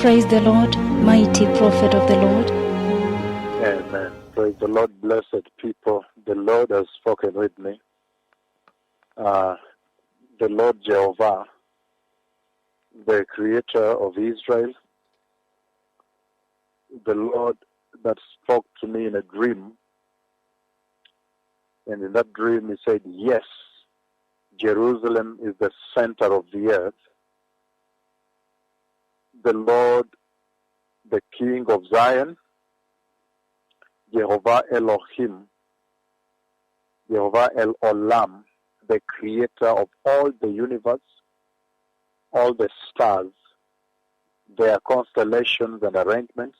Praise the Lord, mighty prophet of the Lord. Amen. Praise the Lord, blessed people. The Lord has spoken with me. The Lord Jehovah, the creator of Israel, the Lord that spoke to me in a dream. And in that dream he said, yes, Jerusalem is the center of the earth. The Lord, the King of Zion, Jehovah Elohim, Jehovah El Olam, the creator of all the universe, all the stars, their constellations and arrangements,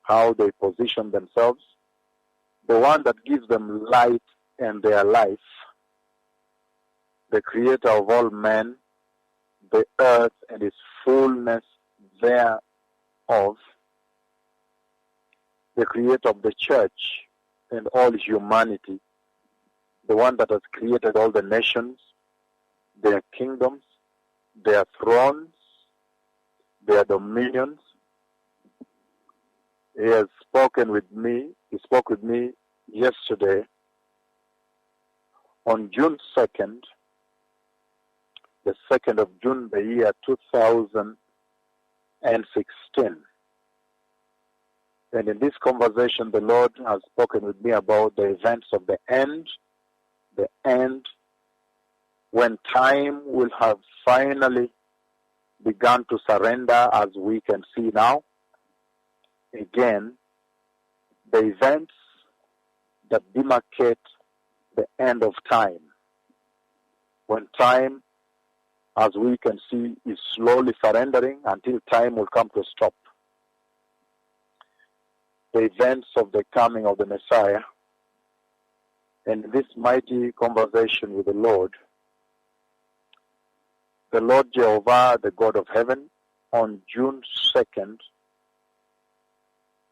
how they position themselves, the one that gives them light and their life, the creator of all men, the earth and its fullness thereof, the creator of the church and all humanity, the one that has created all the nations, their kingdoms, their thrones, their dominions. He has spoken with me. He spoke with me yesterday on June 2nd, the 2nd of June, the year 2016. And in this conversation, the Lord has spoken with me about the events of the end when time will have finally begun to surrender, as we can see now. Again, the events that demarcate the end of time. When time, as we can see, is slowly surrendering until time will come to a stop. The events of the coming of the Messiah. And this mighty conversation with the Lord Jehovah, the God of heaven, on June 2nd,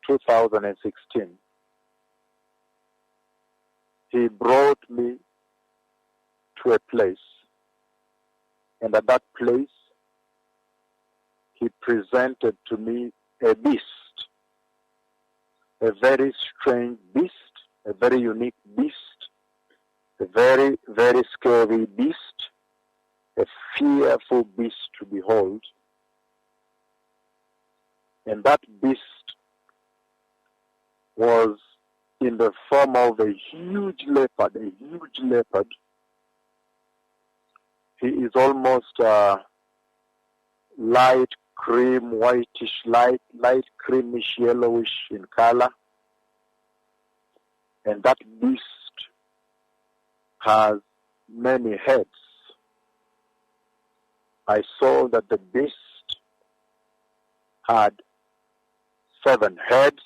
2016, he brought me to a place, and at that place, he presented to me a beast, a very strange beast, a very unique beast, a very, very scary beast, a fearful beast to behold. And that beast was in the form of a huge leopard, He is almost light cream, whitish, light creamish, yellowish in color. And that beast has many heads. I saw that the beast had 7 heads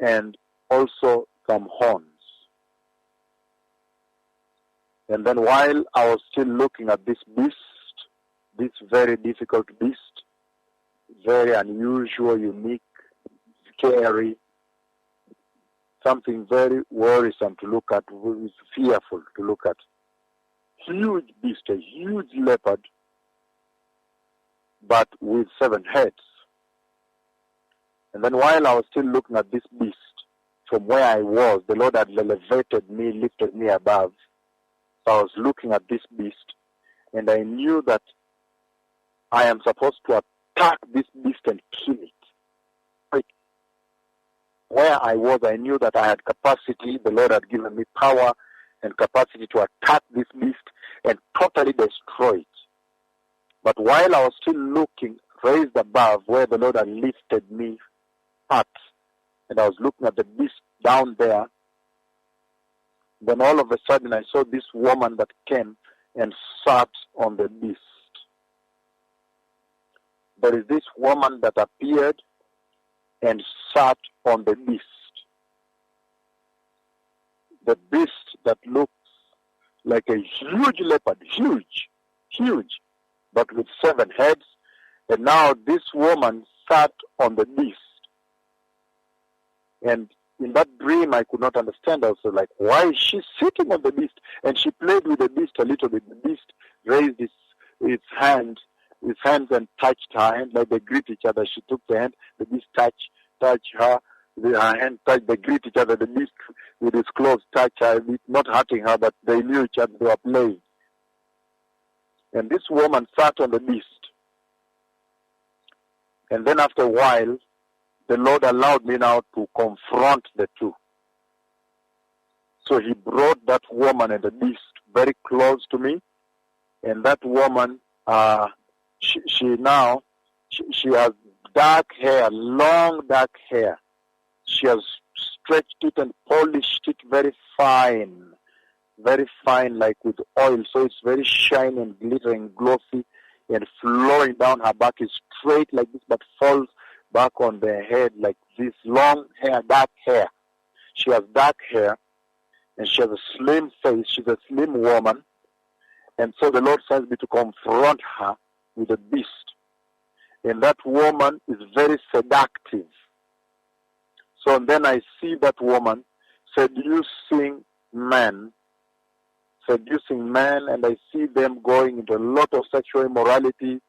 and also some horns. And then while I was still looking at this beast, this very difficult beast, very unusual, unique, scary, something very worrisome to look at, fearful to look at. Huge beast, a huge leopard, but with 7 heads. And then while I was still looking at this beast, from where I was, the Lord had elevated me, lifted me above. So I was looking at this beast, and I knew that I am supposed to attack this beast and kill it. Where I was, I knew that I had capacity. The Lord had given me power and capacity to attack this beast and totally destroy it. But while I was still looking, raised above where the Lord had lifted me up, and I was looking at the beast down there, then all of a sudden I saw this woman that came and sat on the beast. There is this woman that appeared and sat on the beast. The beast that looks like a huge leopard, huge, but with 7 heads. And now this woman sat on the beast. And in that dream, I could not understand. I was like, why is she sitting on the beast? And she played with the beast a little bit. The beast raised its hand his hands and touched her hand, like they greet each other. She took the hand, the beast touched her, her hand touched, they greet each other, the beast with his claws touched her, not hurting her, but they knew each other, they were playing. And this woman sat on the beast. And then after a while, the Lord allowed me now to confront the two. So he brought that woman and the beast very close to me. And that woman, she has dark hair, long dark hair. She has stretched it and polished it very fine, like with oil. So it's very shiny and glittering, glossy, and flowing down her back is straight like this, but falls back on the head like this. Long hair, dark hair. She has dark hair, and she has a slim face. She's a slim woman. And so the Lord sends me to confront her with a beast. And that woman is very seductive. So then I see that woman seducing men, and I see them going into a lot of sexual immorality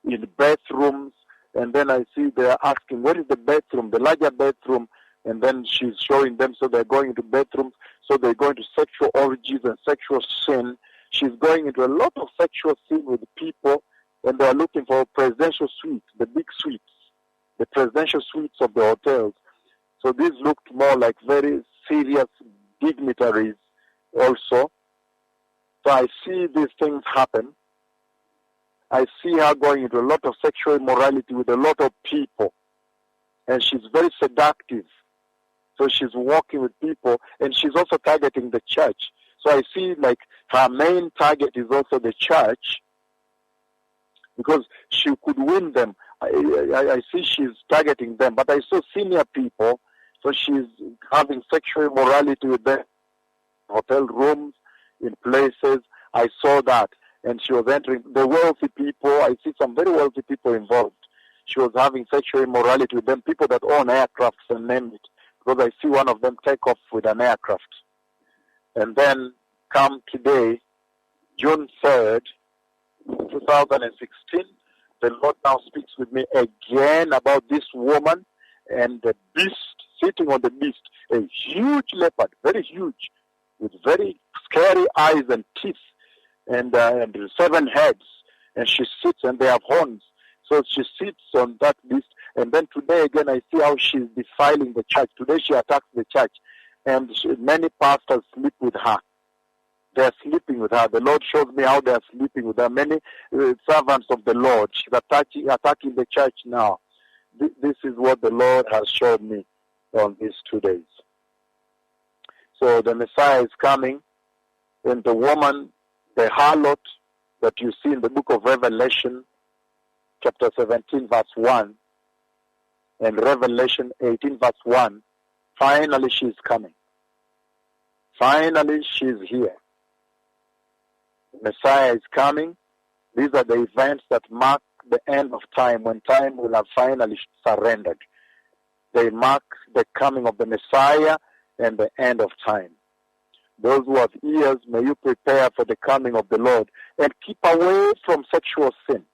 in bathrooms. And then I see they're asking, where is the bathroom, the larger bathroom? And then she's showing them, so they're going into bathrooms, so they're going to sexual orgies and sexual sin. She's going into a lot of sexual sin with people, and they're looking for presidential suites, the big suites, the presidential suites of the hotels. So these looked more like very serious dignitaries also. So I see these things happen. I see her going into a lot of sexual immorality with a lot of people. And she's very seductive. So she's walking with people, and she's also targeting the church. So I see like her main target is also the church, because she could win them. I see she's targeting them, but I saw senior people, so she's having sexual immorality with them, hotel rooms, in places. I saw that, and she was entering the wealthy people. I see some very wealthy people involved. She was having sexual immorality with them, people that own aircrafts and name it, because I see one of them take off with an aircraft. And then come today, June 3rd, 2016, the Lord now speaks with me again about this woman and the beast, sitting on the beast, a huge leopard, very huge, with very scary eyes and teeth, and 7 heads. And she sits, and they have horns. So she sits on that beast. And then today again, I see how she's defiling the church. Today she attacks the church. And many pastors sleep with her. They're sleeping with her. The Lord shows me how they're sleeping with her. Many servants of the Lord. She's attacking the church now. This is what the Lord has showed me on these 2 days. So the Messiah is coming, and the woman, the harlot that you see in the book of Revelation, chapter 17, verse 1, and Revelation 18, verse 1, finally she's coming. Finally she's here. The Messiah is coming. These are the events that mark the end of time, when time will have finally surrendered. They mark the coming of the Messiah and the end of time. Those who have ears, may you prepare for the coming of the Lord, and keep away from sexual sin.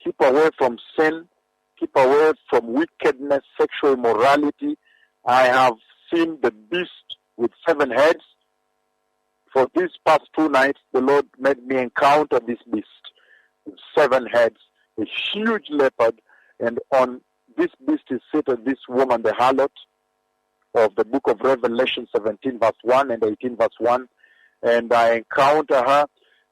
Keep away from sin. Keep away from wickedness, sexual immorality. I have seen the beast with 7 heads. For these past 2 nights, the Lord made me encounter this beast with 7 heads, a huge leopard, and on this beast is seated this woman, the harlot, of the book of Revelation 17, verse 1 and 18, verse 1. And I encounter her,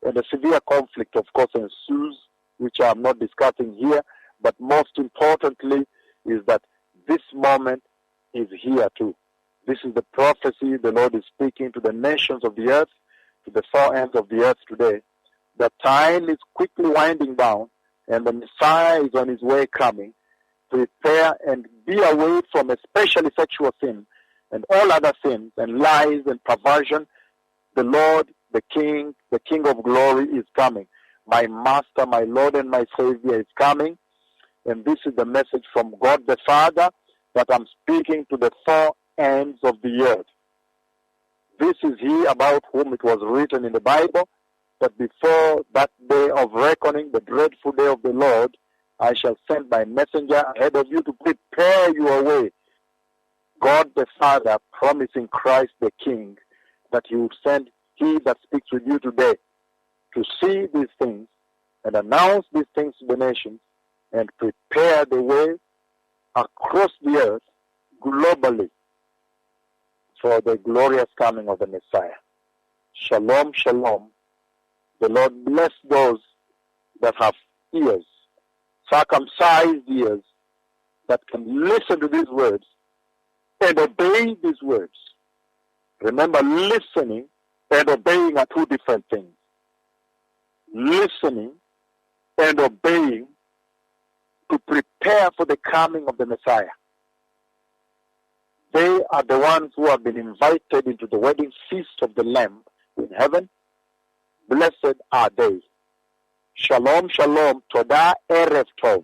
and a severe conflict, of course, ensues, which I'm not discussing here. But most importantly is that this moment is here too. This is the prophecy the Lord is speaking to the nations of the earth, to the 4 ends of the earth today. The time is quickly winding down, and the Messiah is on his way coming. Prepare and be away from especially sexual sin and all other sins and lies and perversion. The Lord, the King of glory is coming. My Master, my Lord and my Savior is coming. And this is the message from God the Father that I'm speaking to the 4 ends of the earth. This is he about whom it was written in the Bible that before that day of reckoning, the dreadful day of the Lord, I shall send my messenger ahead of you to prepare your way. God the Father promising Christ the King that he would send he that speaks with you today to see these things and announce these things to the nations and prepare the way across the earth globally for the glorious coming of the Messiah. Shalom, shalom. The Lord bless those that have ears, circumcised ears, that can listen to these words and obey these words. Remember, listening and obeying are two different things. Listening and obeying to prepare for the coming of the Messiah. They are the ones who have been invited into the wedding feast of the Lamb in heaven. Blessed are they. Shalom, shalom. Toda Erev Tov.